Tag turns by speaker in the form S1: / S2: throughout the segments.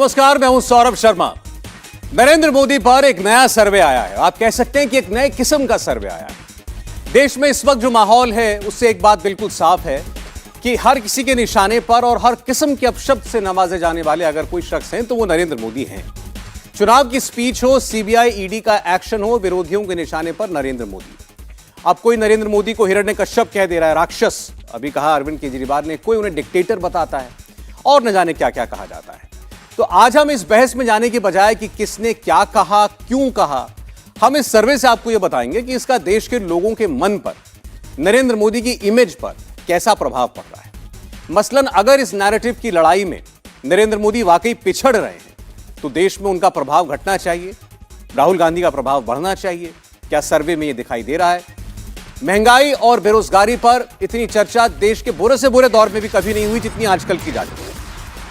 S1: नमस्कार, मैं हूं सौरभ शर्मा। नरेंद्र मोदी पर एक नया सर्वे आया है। आप कह सकते हैं कि एक नए किस्म का सर्वे आया है। देश में इस वक्त जो माहौल है उससे एक बात बिल्कुल साफ है कि हर किसी के निशाने पर और हर किस्म के अपशब्द से नवाजे जाने वाले अगर कोई शख्स हैं तो वो नरेंद्र मोदी हैं। चुनाव की स्पीच हो, सीबीआई ईडी का एक्शन हो, विरोधियों के निशाने पर नरेंद्र मोदी। अब कोई नरेंद्र मोदी को हिरण्यकश्यप कह दे रहा है, राक्षस। अभी कहा अरविंद केजरीवाल ने, कोई उन्हें डिक्टेटर बताता है और न जाने क्या क्या कहा जाता है। तो आज हम इस बहस में जाने की बजाय कि किसने क्या कहा, क्यों कहा, हम इस सर्वे से आपको यह बताएंगे कि इसका देश के लोगों के मन पर, नरेंद्र मोदी की इमेज पर कैसा प्रभाव पड़ रहा है। मसलन अगर इस नैरेटिव की लड़ाई में नरेंद्र मोदी वाकई पिछड़ रहे हैं तो देश में उनका प्रभाव घटना चाहिए, राहुल गांधी का प्रभाव बढ़ना चाहिए। क्या सर्वे में यह दिखाई दे रहा है? महंगाई और बेरोजगारी पर इतनी चर्चा देश के बुरे से बुरे दौर में भी कभी नहीं हुई जितनी आजकल की जाती है।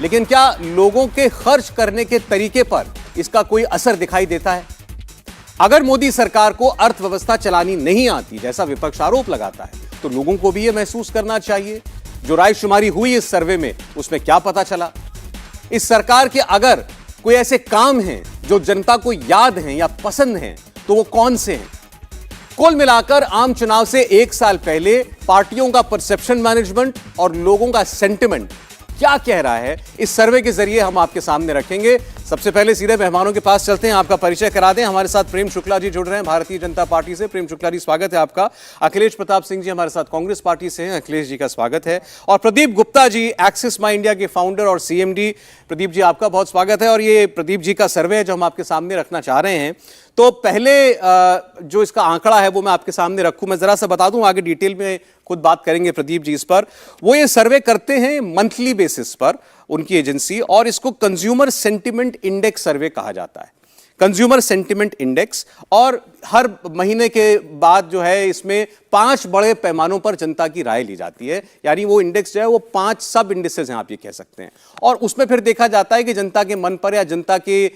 S1: लेकिन क्या लोगों के खर्च करने के तरीके पर इसका कोई असर दिखाई देता है? अगर मोदी सरकार को अर्थव्यवस्था चलानी नहीं आती, जैसा विपक्ष आरोप लगाता है, तो लोगों को भी यह महसूस करना चाहिए। जो रायशुमारी हुई इस सर्वे में, उसमें क्या पता चला? इस सरकार के अगर कोई ऐसे काम हैं जो जनता को याद हैं या पसंद हैं, तो वो कौन से हैं? कुल मिलाकर आम चुनाव से एक साल पहले पार्टियों का परसेप्शन मैनेजमेंट और लोगों का सेंटिमेंट क्या कह रहा है, इस सर्वे के जरिए हम आपके सामने रखेंगे। सबसे पहले सीधे मेहमानों के पास चलते हैं, आपका परिचय करा दें। हमारे साथ प्रेम शुक्ला जी जुड़ रहे हैं भारतीय जनता पार्टी से। प्रेम शुक्ला जी, स्वागत है आपका। अखिलेश प्रताप सिंह जी हमारे साथ कांग्रेस पार्टी से हैं। अखिलेश जी का स्वागत है। और प्रदीप गुप्ता जी, एक्सिस माई इंडिया के फाउंडर और सीएमडी। प्रदीप जी, आपका बहुत स्वागत है। और ये प्रदीप जी का सर्वे है जो हम आपके सामने रखना चाह रहे हैं। तो पहले जो इसका आंकड़ा है वो मैं आपके सामने रखूं, मैं जरा सा बता दूं, आगे डिटेल में खुद बात करेंगे प्रदीप जी इस पर। वो ये सर्वे करते हैं मंथली बेसिस पर, उनकी एजेंसी, और इसको कंज्यूमर सेंटिमेंट इंडेक्स सर्वे कहा जाता है। Consumer sentiment index. और हर महीने के बाद जो है इसमें 5 बड़े पैमानों पर जनता की राय ली जाती है। यानी वो इंडेक्स जो है वो 5 सब इंडेक्सेस हैं, आप ये कह सकते हैं। और उसमें फिर देखा जाता है कि जनता के मन पर या जनता के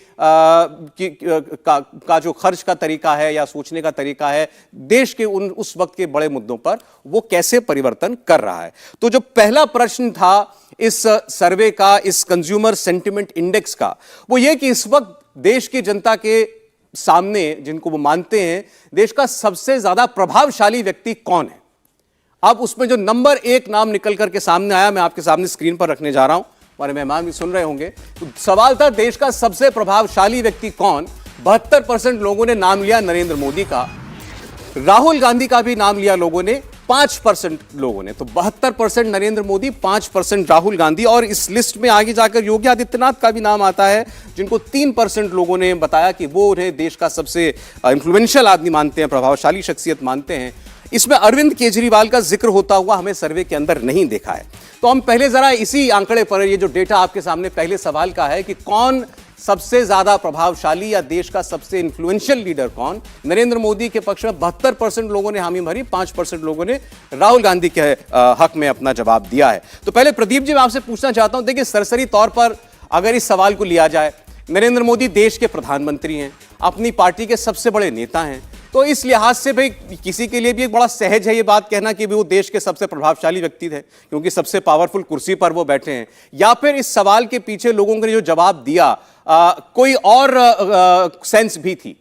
S1: का जो खर्च का तरीका है या सोचने का तरीका है, देश के उस वक्त के बड़े मुद्दों पर वो कैसे परिवर्तन कर रहा है। तो जो पहला प्रश्न था इस सर्वे का, इस कंज्यूमर सेंटिमेंट इंडेक्स का, वो ये कि इस वक्त देश की जनता के सामने, जिनको वो मानते हैं देश का सबसे ज्यादा प्रभावशाली व्यक्ति कौन है। अब उसमें जो नंबर 1 नाम निकल करके सामने आया, मैं आपके सामने स्क्रीन पर रखने जा रहा हूं, हमारे मेहमान भी सुन रहे होंगे। तो सवाल था देश का सबसे प्रभावशाली व्यक्ति कौन। 72% लोगों ने नाम लिया नरेंद्र मोदी का। राहुल गांधी का भी नाम लिया लोगों ने, 5% लोगों ने। तो 72% नरेंद्र मोदी, 5% राहुल गांधी। और इस लिस्ट में आगे जाकर योगी आदित्यनाथ का भी नाम आता है, जिनको 3% लोगों ने बताया कि वो उन्हें देश का सबसे इंफ्लुएंशियल आदमी मानते हैं, प्रभावशाली शख्सियत मानते हैं। इसमें अरविंद केजरीवाल का जिक्र होता हुआ हमें सर्वे के अंदर नहीं देखा है। तो हम पहले जरा इसी आंकड़े पर, ये जो डेटा आपके सामने पहले सवाल का है कि कौन सबसे ज्यादा प्रभावशाली या देश का सबसे इंफ्लुएंशियल लीडर कौन। नरेंद्र मोदी के पक्ष में 72% लोगों ने हामी भरी, 5% लोगों ने राहुल गांधी के हक में अपना जवाब दिया है। तो पहले प्रदीप जी, मैं आपसे पूछना चाहता हूं, देखिए सरसरी तौर पर अगर इस सवाल को लिया जाए, नरेंद्र मोदी देश के प्रधानमंत्री हैं, अपनी पार्टी के सबसे बड़े नेता हैं, तो इस लिहाज से भाई किसी के लिए भी एक बड़ा सहज है ये बात कहना कि वो देश के सबसे प्रभावशाली व्यक्ति थे, क्योंकि सबसे पावरफुल कुर्सी पर वो बैठे हैं। या फिर इस सवाल के पीछे लोगों ने जो जवाब दिया, कोई और सेंस भी थी?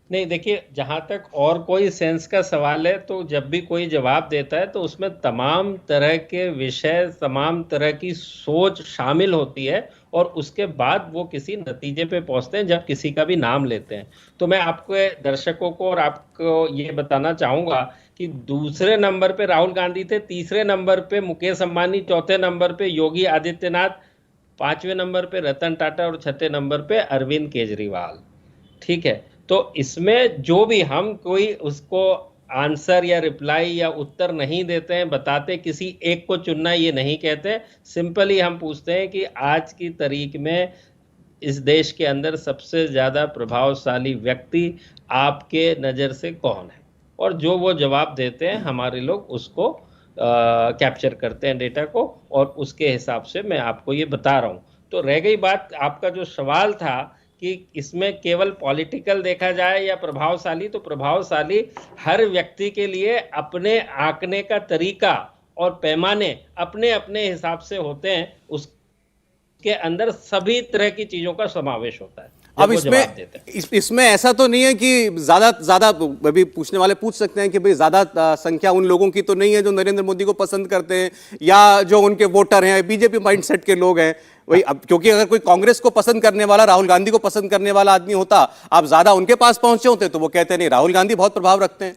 S2: नहीं, देखिए, जहां तक और कोई सेंस का सवाल है, तो जब भी कोई जवाब देता है तो उसमें तमाम तरह के विषय, तमाम तरह की सोच शामिल होती है और उसके बाद वो किसी नतीजे पे पहुंचते हैं जब किसी का भी नाम लेते हैं। तो मैं आपके दर्शकों को और आपको ये बताना चाहूंगा कि दूसरे नंबर पे राहुल गांधी थे, तीसरे नंबर पे मुकेश अंबानी, चौथे नंबर पे योगी आदित्यनाथ, 5वें नंबर पे रतन टाटा और 6ठे नंबर पे अरविंद केजरीवाल। ठीक है, तो इसमें जो भी हम कोई उसको आंसर या रिप्लाई या उत्तर नहीं देते हैं, बताते किसी एक को चुनना ये नहीं कहते, सिंपली हम पूछते हैं कि आज की तारीख में इस देश के अंदर सबसे ज़्यादा प्रभावशाली व्यक्ति आपके नज़र से कौन है। और जो वो जवाब देते हैं, हमारे लोग उसको कैप्चर करते हैं डेटा को, और उसके हिसाब से मैं आपको ये बता रहा हूँ। तो रह गई बात, आपका जो सवाल था कि इसमें केवल पॉलिटिकल देखा जाए या प्रभावशाली, तो प्रभावशाली हर व्यक्ति के लिए अपने आंकने का तरीका और पैमाने अपने अपने हिसाब से होते हैं। उस उसके अंदर सभी तरह की चीजों का समावेश होता है।
S1: अब इसमें ऐसा तो नहीं है कि ज्यादा अभी पूछने वाले पूछ सकते हैं कि भाई ज्यादा संख्या उन लोगों की तो नहीं है जो नरेंद्र मोदी को पसंद करते हैं या जो उनके वोटर हैं बीजेपी माइंडसेट के लोग हैं वही। अब क्योंकि अगर कोई कांग्रेस को पसंद करने वाला राहुल गांधी को पसंद करने वाला आदमी होता, आप ज्यादा उनके पास पहुंचे होते तो वो कहते नहीं राहुल गांधी बहुत प्रभाव रखते हैं।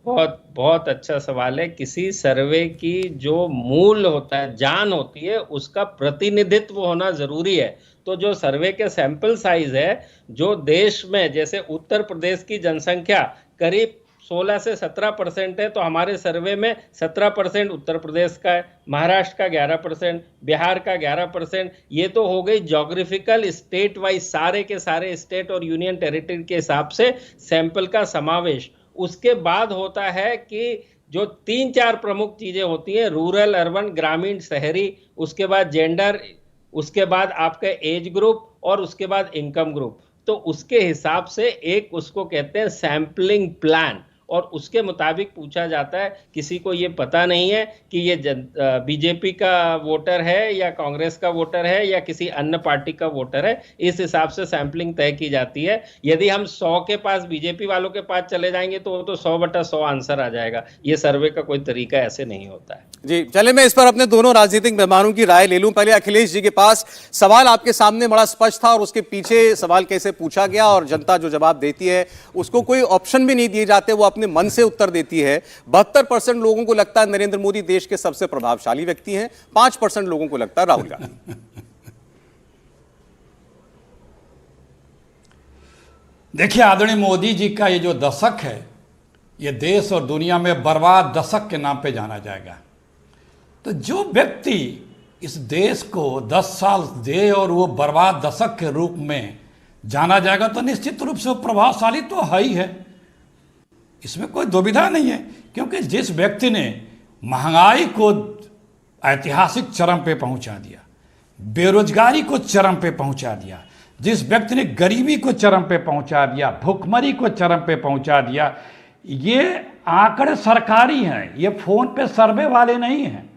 S2: बहुत बहुत अच्छा सवाल है। किसी सर्वे की जो मूल होता है, जान होती है, उसका प्रतिनिधित्व होना जरूरी है। तो जो सर्वे के सैंपल साइज है, जो देश में जैसे उत्तर प्रदेश की जनसंख्या करीब 16 से 17% है, तो हमारे सर्वे में 17% उत्तर प्रदेश का है, महाराष्ट्र का 11%, बिहार का 11%। ये तो हो गई ज्योग्राफिकल स्टेट वाइज, सारे के सारे स्टेट और यूनियन टेरिटरी के हिसाब से सैंपल का समावेश। उसके बाद होता है कि जो 3-4 प्रमुख चीजें होती हैं, रूरल, अर्बन, ग्रामीण, शहरी, उसके बाद जेंडर, उसके बाद आपका एज ग्रुप और उसके बाद इनकम ग्रुप। तो उसके हिसाब से एक उसको कहते हैं सैंपलिंग प्लान, और उसके मुताबिक पूछा जाता है। किसी को ये पता नहीं है कि ये बीजेपी का वोटर है या कांग्रेस का वोटर है या किसी अन्य पार्टी का वोटर है, इस हिसाब से सैंपलिंग तय की जाती है। यदि हम 100 के पास, बीजेपी वालों के पास चले जाएंगे तो वो तो 100/100 आंसर आ जाएगा। ये सर्वे का कोई तरीका ऐसे नहीं होता है।
S1: जी चले, मैं इस पर अपने दोनों राजनीतिक मेहमानों की राय ले लूं। पहले अखिलेश जी के पास सवाल आपके सामने बड़ा स्पष्ट था और उसके पीछे सवाल कैसे पूछा गया और जनता जो जवाब देती है उसको कोई ऑप्शन भी नहीं दिए जाते, वो अपने मन से उत्तर देती है। 72% लोगों को लगता है नरेंद्र मोदी देश के सबसे प्रभावशाली व्यक्ति हैं, 5% लोगों को लगता है राहुल गांधी।
S3: देखिए आदरणीय मोदी जी का ये जो दशक है, ये देश और दुनिया में बर्बाद दशक के नाम पे जाना जाएगा। तो जो व्यक्ति इस देश को 10 साल दे और वो बर्बाद दशक के रूप में जाना जाएगा, तो निश्चित रूप से वो प्रभावशाली तो है ही है, इसमें कोई दुविधा नहीं है। क्योंकि जिस व्यक्ति ने महंगाई को ऐतिहासिक चरम पे पहुंचा दिया, बेरोजगारी को चरम पे पहुंचा दिया, जिस व्यक्ति ने गरीबी को चरम पे पहुंचा दिया, भुखमरी को चरम पे पहुंचा दिया, ये आंकड़े सरकारी हैं, ये फोन पे सर्वे वाले नहीं हैं,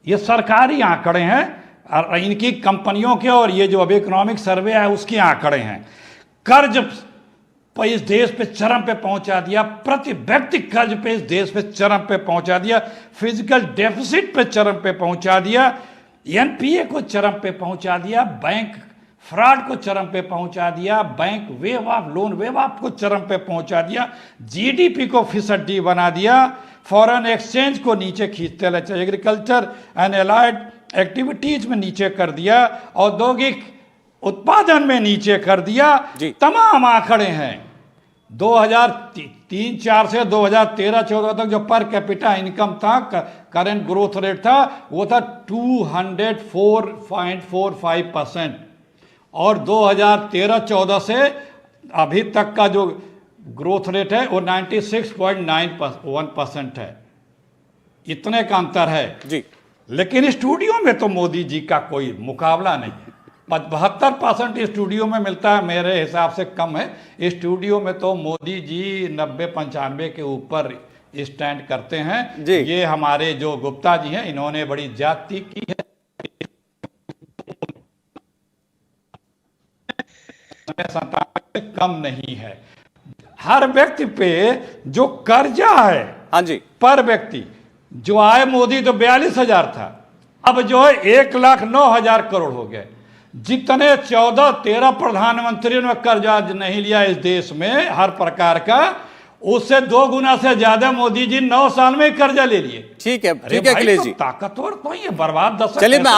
S3: ये सरकारी आंकड़े हैं और इनकी कंपनियों के, और ये जो अब इकोनॉमिक सर्वे है उसके आंकड़े हैं। कर्ज पर इस देश पे चरम पे पहुंचा दिया, प्रति व्यक्ति कर्ज पे इस देश पे चरम पे पहुंचा दिया, फिजिकल डेफिसिट पे चरम पे पहुंचा दिया, एनपीए को चरम पे पहुंचा दिया, बैंक फ्रॉड को चरम पे पहुंचा दिया, bank wave of loan wave of को चरम पे पहुंचा दिया, जीडीपी को फिसड्डी बना दिया, फॉरेन एक्सचेंज को नीचे खींचते रहे, एग्रीकल्चर एंड एलाइड एक्टिविटीज में नीचे कर दिया, औद्योगिक उत्पादन में नीचे कर दिया। तमाम आंकड़े हैं। 2003-04 से 2013-14 तक जो पर कैपिटा इनकम था, करंट ग्रोथ रेट था, वो था 204.45%, और 2013-14 से अभी तक का जो ग्रोथ रेट है वो 96.91% है। इतने का अंतर है जी। लेकिन स्टूडियो में तो मोदी जी का कोई मुकाबला नहीं है। 72% स्टूडियो में मिलता है, मेरे हिसाब से कम है। स्टूडियो में तो मोदी जी 90-95 के ऊपर स्टैंड करते हैं। ये हमारे जो गुप्ता जी हैं, इन्होंने बड़ी ज्यादती की है, कम नहीं है। हर व्यक्ति पे जो कर्जा है, हाँ जी, पर व्यक्ति जो आए, मोदी तो 42,000 था, अब जो है 1,09,000 करोड़ हो गए। जितने 14-13 प्रधानमंत्रियों ने कर्जा नहीं लिया इस देश में हर प्रकार का, उससे 2 गुना से ज्यादा मोदी जी 9 साल में कर्जा ले लिए। ठीक है अखिलेश जी, ताकतवर तो ये बर्बाद दशक। चलिए, मैं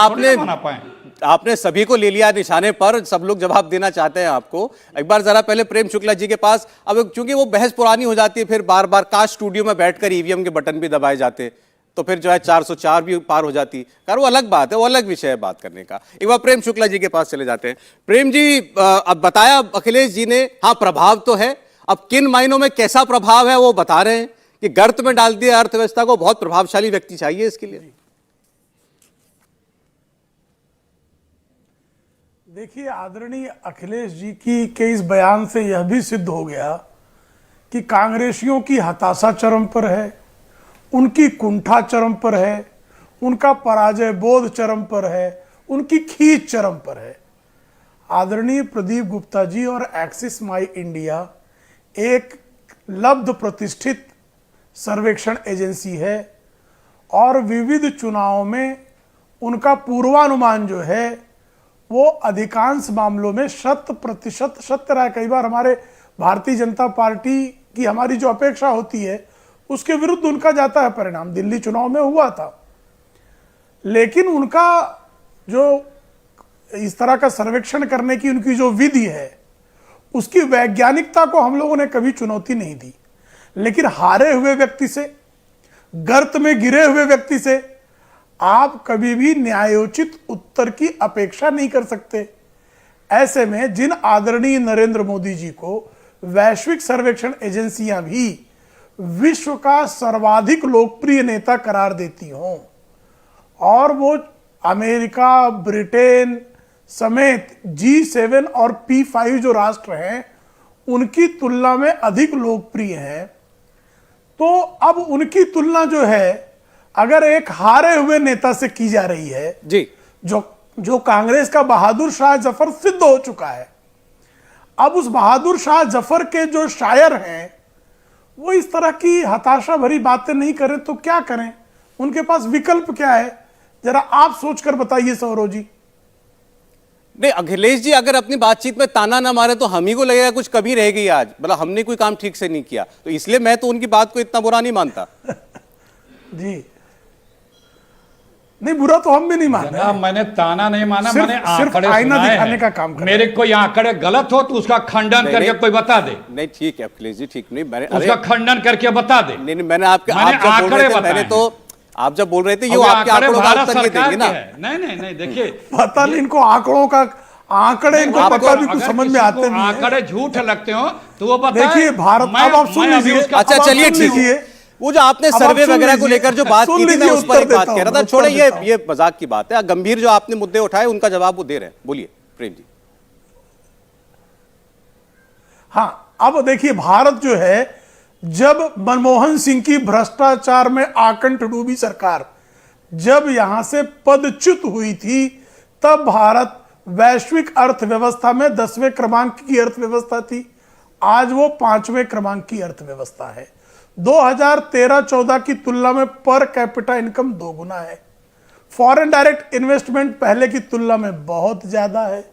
S1: आपने सभी को ले लिया निशाने पर, सब लोग जवाब देना चाहते हैं आपको। एक बार जरा पहले प्रेम शुक्ला जी के पास, अब चूंकि वो बहस पुरानी हो जाती है, फिर बार बार काश स्टूडियो में बैठकर ईवीएम के बटन भी दबाए जाते तो फिर जो है 404 भी पार हो जाती। कार वो अलग बात है, वो अलग विषय है बात करने का। एक बार प्रेम शुक्ला जी के पास चले जाते हैं। प्रेम जी, अब बताया अखिलेश जी ने, हाँ प्रभाव तो है, अब किन मायनों में कैसा प्रभाव है वो बता रहे हैं कि गर्त में डाल दिया अर्थव्यवस्था को, बहुत प्रभावशाली व्यक्ति चाहिए इसके लिए।
S4: देखिए, आदरणीय अखिलेश जी की के इस बयान से यह भी सिद्ध हो गया कि कांग्रेसियों की हताशा चरम पर है, उनकी कुंठा चरम पर है, उनका पराजय बोध चरम पर है, उनकी खींच चरम पर है। आदरणीय प्रदीप गुप्ता जी और एक्सिस माई इंडिया एक लब्ध प्रतिष्ठित सर्वेक्षण एजेंसी है और विविध चुनावों में उनका पूर्वानुमान जो है वो अधिकांश मामलों में 100% सत्य रहा है। कई बार हमारे भारतीय जनता पार्टी की हमारी जो अपेक्षा होती है उसके विरुद्ध उनका जाता है परिणाम। दिल्ली चुनाव में हुआ था, लेकिन उनका जो इस तरह का सर्वेक्षण करने की उनकी जो विधि है उसकी वैज्ञानिकता को हम लोगों ने कभी चुनौती नहीं दी। लेकिन हारे हुए व्यक्ति से, गर्त में गिरे हुए व्यक्ति से आप कभी भी न्यायोचित उत्तर की अपेक्षा नहीं कर सकते। ऐसे में जिन आदरणीय नरेंद्र मोदी जी को वैश्विक सर्वेक्षण एजेंसियां भी विश्व का सर्वाधिक लोकप्रिय नेता करार देती हों और वो अमेरिका, ब्रिटेन समेत G7 और P5 जो राष्ट्र हैं उनकी तुलना में अधिक लोकप्रिय हैं, तो अब उनकी तुलना जो है अगर एक हारे हुए नेता से की जा रही है
S1: जी,
S4: जो कांग्रेस का बहादुर शाह जफर सिद्ध हो चुका है, अब उस बहादुर शाह जफर के जो शायर हैं वो इस तरह की हताशा भरी बातें नहीं करें तो क्या करें? उनके पास विकल्प क्या है? जरा आप सोचकर बताइए सौरव जी।
S1: नहीं अखिलेश जी, अगर अपनी बातचीत में ताना ना मारे तो हम ही को लगेगा कुछ कमी रह गई आज, मतलब हमने कोई काम ठीक से नहीं किया, तो इसलिए मैं तो उनकी बात को इतना बुरा नहीं मानता।
S4: जी नहीं, बुरा तो हम भी नहीं मानते।
S3: जनाब मैंने ताना नहीं माना, मैंने
S4: सिर्फ
S3: आंकड़े
S4: आईना
S3: सुनाए
S4: दिखाने
S3: हैं।
S4: का काम कर
S3: मेरे कोई आंकड़े गलत हो तो उसका खंडन करके कोई बता दे।
S1: नहीं ठीक है अखिलेश जी, ठीक नहीं, मैंने
S3: उसका खंडन करके बता दे।
S1: नहीं मैंने आपके
S3: मैंने
S1: आप जब बोल रहे थे,
S3: आंकड़े
S1: मैंने तो आप जब बोल रहे थे ये
S3: अब
S1: आपके
S3: आंकड़े
S1: आंकड़ों का
S3: भारत
S1: उत्तर ये
S3: सरकार
S1: देंगे ना।
S3: के हैं। नहीं देखिए,
S4: पता नहीं इनको आंकड़ों का आंकड़े इनको
S3: आपको
S4: पता भी कुछ
S3: अगर
S4: समझ
S3: किसी
S4: में आते
S3: को
S4: नहीं है।
S3: आंकड़े झूठ लगते हो तो वो बताए।
S4: देखिए भारत, अब आप सुन लीजिए।
S1: अच्छा
S4: अब आप
S1: चलिए
S4: सुन
S1: ठीक
S4: लीजिए।
S1: है, वो जो आपने
S4: अब आप
S1: सर्वे
S4: सुन
S1: वगैरह को
S4: लीजिए।
S1: लेकर जो बात
S4: सुन
S1: की थी, मैं
S4: लीजिए,
S1: उस पर
S4: उत्तर
S1: एक बात
S4: देता
S1: कह रहा
S4: हूं,
S1: था। छोड़े
S4: उत्तर देता हूं।
S1: ये मजाक की बात है, गंभीर जो आपने मुद्दे उठाए उनका जवाब वो दे रहे हैं। बोलिए प्रेम जी।
S4: हाँ, अब देखिए भारत जो है, जब मनमोहन सिंह की भ्रष्टाचार में आकंठ डूबी सरकार जब यहां से पदच्युत हुई थी, तब भारत वैश्विक अर्थव्यवस्था में 10वें क्रमांक की अर्थव्यवस्था थी। आज वो 5वें क्रमांक की अर्थव्यवस्था है। 2013-14 की तुलना में पर कैपिटा इनकम 2 गुना है। फॉरेन डायरेक्ट इन्वेस्टमेंट पहले की तुलना में बहुत ज्यादा है।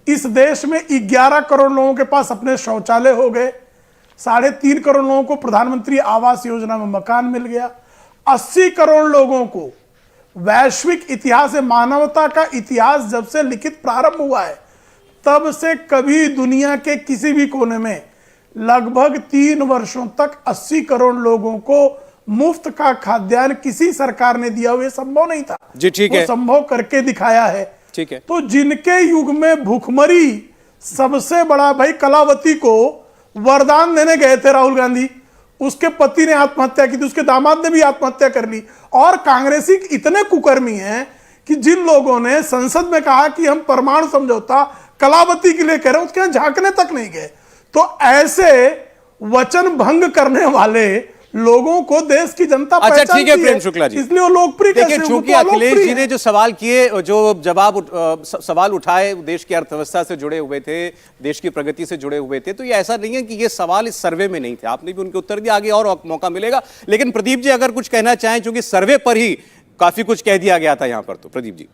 S4: इस देश में 11 करोड़ लोगों के पास अपने शौचालय हो गए। 3.5 करोड़ लोगों को प्रधानमंत्री आवास योजना में मकान मिल गया। 80 करोड़ लोगों को वैश्विक इतिहास है, मानवता का इतिहास जब से लिखित प्रारंभ हुआ है तब से कभी दुनिया के किसी भी कोने में लगभग 3 वर्षों तक 80 करोड़ लोगों को मुफ्त का खाद्यान्न किसी सरकार ने दिया हुआ संभव नहीं था।
S1: जी ठीक है,
S4: संभव करके दिखाया है।
S1: ठीक है।
S4: तो जिनके युग में भूखमरी सबसे बड़ा, भाई कलावती को वरदान देने गए थे राहुल गांधी, उसके पति ने आत्महत्या की थी, उसके दामाद ने भी आत्महत्या कर ली। और कांग्रेसी इतने कुकर्मी हैं कि जिन लोगों ने संसद में कहा कि हम परमाणु समझौता कलावती के लिए कह रहे हैं, उसके यहां झांकने तक नहीं गए। तो ऐसे वचन भंग करने वाले लोगों को देश की जनता
S1: अच्छा ठीक है प्रेम शुक्ला जी,
S4: इसलिए वो लोकप्रिय कैसे?
S1: देखिए चूंकि अखिलेश जी ने जो सवाल किए, जो सवाल उठाए देश की अर्थव्यवस्था से जुड़े हुए थे, देश की प्रगति से जुड़े हुए थे, तो ये ऐसा नहीं है कि ये सवाल इस सर्वे में नहीं थे। आपने भी उनके उत्तर दिया, आगे और मौका मिलेगा। लेकिन प्रदीप जी अगर कुछ कहना चाहें, चूंकि सर्वे पर ही काफी कुछ कह दिया गया था यहां पर, तो प्रदीप जी।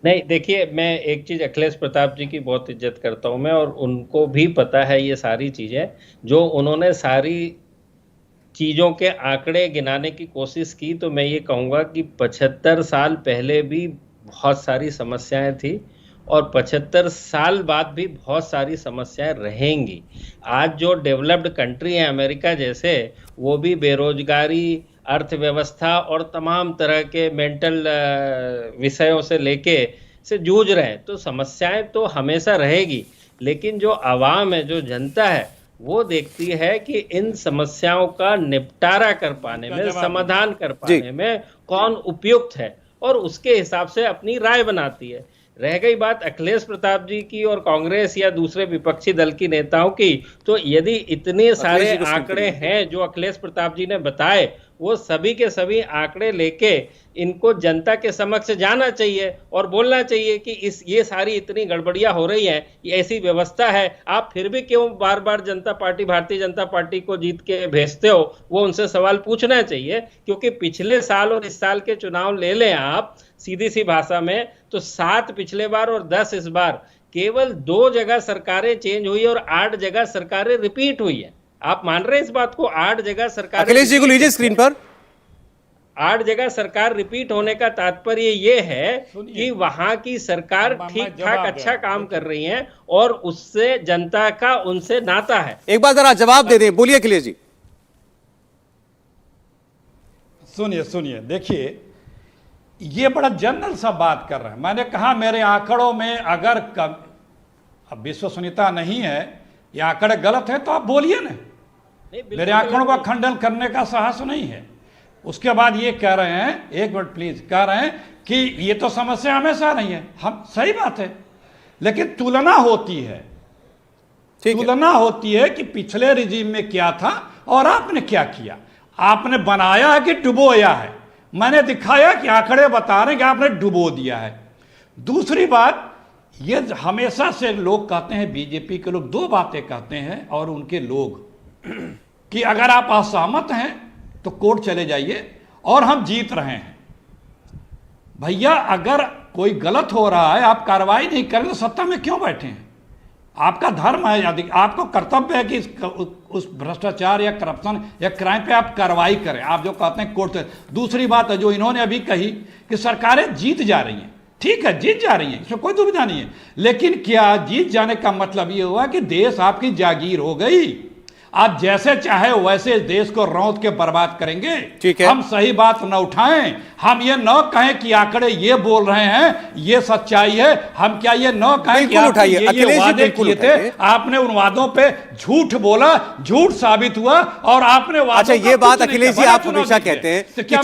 S2: नहीं देखिए, मैं एक चीज अखिलेश प्रताप जी की बहुत इज्जत करता हूं मैं, और उनको भी पता है ये सारी चीजें, जो उन्होंने सारी चीज़ों के आंकड़े गिनाने की कोशिश की। तो मैं ये कहूँगा कि 75 साल पहले भी बहुत सारी समस्याएं थी और 75 साल बाद भी बहुत सारी समस्याएं रहेंगी। आज जो डेवलप्ड कंट्री है अमेरिका जैसे, वो भी बेरोजगारी, अर्थव्यवस्था और तमाम तरह के मेंटल विषयों से लेके से जूझ रहे हैं। तो समस्याएं तो हमेशा रहेगी, लेकिन जो आवाम है, जो जनता है, वो देखती है कि इन समस्याओं का निपटारा कर पाने में, समाधान कर पाने में कौन उपयुक्त है, और उसके हिसाब से अपनी राय बनाती है। रह गई बात अखिलेश प्रताप जी की और कांग्रेस या दूसरे विपक्षी दल की नेताओं की, तो यदि इतने सारे आंकड़े हैं जो अखिलेश प्रताप जी ने बताए वो सभी के सभी आंकड़े लेके इनको जनता के समक्ष जाना चाहिए और बोलना चाहिए कि ये सारी इतनी गड़बड़ियां हो रही हैं, ये ऐसी व्यवस्था है, आप फिर भी क्यों बार बार जनता पार्टी, भारतीय जनता पार्टी को जीत के भेजते हो। वो उनसे सवाल पूछना चाहिए, क्योंकि पिछले साल और इस साल के चुनाव ले लें आप सीधी सी भाषा में, तो 7 पिछले बार और 10 इस बार, केवल 2 जगह सरकारें चेंज हुई और 8 जगह सरकारें रिपीट हुई है। आप मान रहे हैं इस बात को? 8 जगह सरकार,
S1: अखिलेश जी को लीजिए स्क्रीन पर।
S2: 8 जगह सरकार रिपीट होने का तात्पर्य ये है कि वहां की सरकार ठीक ठाक अच्छा काम कर रही है और उससे जनता का उनसे नाता है।
S1: एक बार जरा जवाब दे दें, बोलिए अखिलेश जी।
S3: सुनिए, देखिए ये बड़ा जनरल सा बात कर रहे हैं। मैंने कहा मेरे आंकड़ों में अगर अब विश्वसनीयता नहीं है, ये आंकड़े गलत है तो आप बोलिए ना। मेरे आंकड़ों का खंडन करने का साहस नहीं है। उसके बाद ये कह रहे हैं, एक मिनट प्लीज, कह रहे हैं कि ये तो समस्या हमेशा नहीं है। हम सही बात है, लेकिन तुलना होती है, तुलना होती है कि पिछले रिजीम में क्या था और आपने क्या किया। आपने बनाया है कि डुबोया है? मैंने दिखाया कि आंकड़े बता रहे हैं कि आपने डुबो दिया है। दूसरी बात, ये हमेशा से लोग कहते हैं, बीजेपी के लोग 2 बातें कहते हैं और उनके लोग, कि अगर आप असहमत हैं तो कोर्ट चले जाइए और हम जीत रहे हैं। भैया अगर कोई गलत हो रहा है, आप कार्रवाई नहीं करें तो सत्ता में क्यों बैठे हैं? आपका धर्म है, यदि आपको कर्तव्य है कि उस भ्रष्टाचार या करप्शन या क्राइम पे आप कार्रवाई करें। आप जो कहते हैं कोर्ट से। दूसरी बात है जो इन्होंने अभी कही कि सरकारें जीत जा रही हैं, ठीक है जीत जा रही हैं, इसमें कोई दुविधा नहीं है, लेकिन क्या जीत जाने का मतलब ये हुआ कि देश आपकी जागीर हो गई? आप जैसे चाहे वैसे देश को रौंद के बर्बाद करेंगे?
S1: ठीक है,
S3: हम सही बात न उठाएं, हम ये न कहें कि आंकड़े ये बोल रहे हैं ये सच्चाई है। हम क्या ये न कहें कि आपने ये वादे किए थे, आपने उन वादों पे झूठ बोला, झूठ साबित हुआ और आपने वादों।
S1: अच्छा, ये बात अखिलेश जी आप हमेशा कहते हैं कि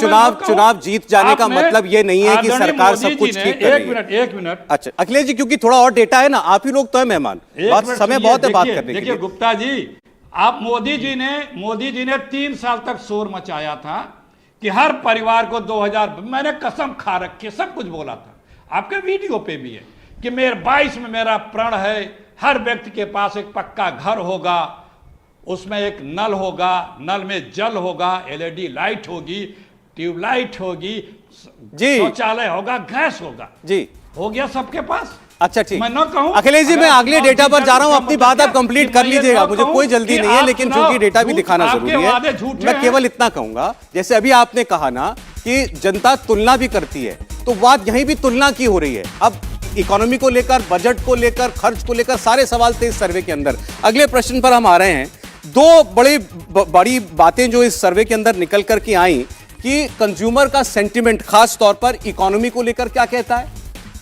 S1: चुनाव जीत जाने का मतलब ये नहीं है कि सरकार सब कुछ ठीक कर रही है।
S3: एक मिनट।
S1: अच्छा अखिलेश जी, क्योंकि थोड़ा और डेटा है ना, आप ही लोग तो है मेहमान, समय बहुत है बात करने के लिए।
S3: देखिए गुप्ता जी, आप मोदी जी ने 3 साल तक शोर मचाया था कि हर परिवार को 2000, मैंने कसम खा रखी, सब कुछ बोला था, आपके वीडियो पे भी है कि मेरे 22 में मेरा प्रण है हर व्यक्ति के पास एक पक्का घर होगा, उसमें एक नल होगा, नल में जल होगा, एलईडी लाइट होगी, ट्यूबलाइट होगी, शौचालय होगा, गैस होगा।
S1: जी
S3: हो गया सबके पास।
S1: अच्छा ठीक,
S3: मैं न कहूं
S1: अखिलेश जी मैं अगले डेटा पर जा रहा हूं, अपनी बात आप कंप्लीट कर लीजिएगा, मुझे कोई जल्दी नहीं है, लेकिन चूंकि डेटा भी दिखाना जरूरी है, मैं केवल इतना कहूंगा, जैसे अभी आपने कहा ना कि जनता तुलना भी करती है, तो बात यहीं भी तुलना की हो रही है। अब इकोनॉमी को लेकर, बजट को लेकर, खर्च को लेकर सारे सवाल थे इस सर्वे के अंदर। अगले प्रश्न पर हम आ रहे हैं। 2 बड़ी बातें जो इस सर्वे के अंदर निकल करके आई कि कंज्यूमर का सेंटिमेंट, खास तौर पर इकोनॉमी को लेकर क्या कहता है।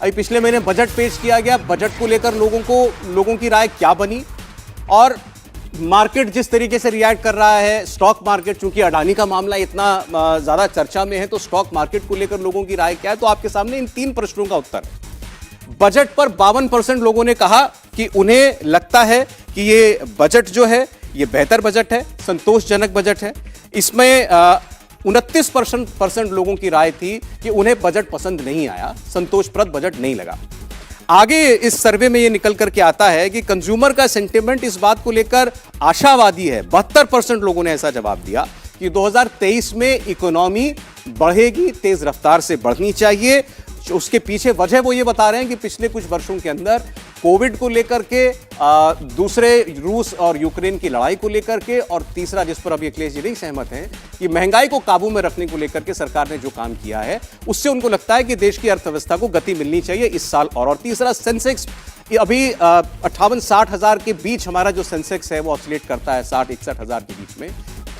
S1: अभी पिछले महीने बजट पेश किया गया, बजट को लेकर लोगों की राय क्या बनी, और मार्केट जिस तरीके से रिएक्ट कर रहा है, स्टॉक मार्केट, चूंकि अडानी का मामला इतना ज्यादा चर्चा में है, तो स्टॉक मार्केट को लेकर लोगों की राय क्या है। तो आपके सामने इन 3 प्रश्नों का उत्तर। बजट पर 52% लोगों ने कहा कि उन्हें लगता है कि ये बजट जो है ये बेहतर बजट है, संतोषजनक बजट है। इसमें 29% लोगों की राय थी कि उन्हें बजट पसंद नहीं आया, संतोषप्रद बजट नहीं लगा। आगे इस सर्वे में यह निकल करके आता है कि कंज्यूमर का सेंटिमेंट इस बात को लेकर आशावादी है। 72% लोगों ने ऐसा जवाब दिया कि 2023 में इकोनॉमी बढ़ेगी, तेज रफ्तार से बढ़नी चाहिए। उसके पीछे वजह वो ये बता रहे हैं कि पिछले कुछ वर्षों के अंदर कोविड को लेकर के, दूसरे रूस और यूक्रेन की लड़ाई को लेकर के, और तीसरा जिस पर अभी अखिलेश जी नहीं सहमत हैं कि महंगाई को काबू में रखने को लेकर के सरकार ने जो काम किया है उससे उनको लगता है कि देश की अर्थव्यवस्था को गति मिलनी चाहिए इस साल। और तीसरा सेंसेक्स, अभी 58-60 हजार के बीच हमारा जो सेंसेक्स है वो ऑसिलेट करता है 60-61 हजार के बीच में।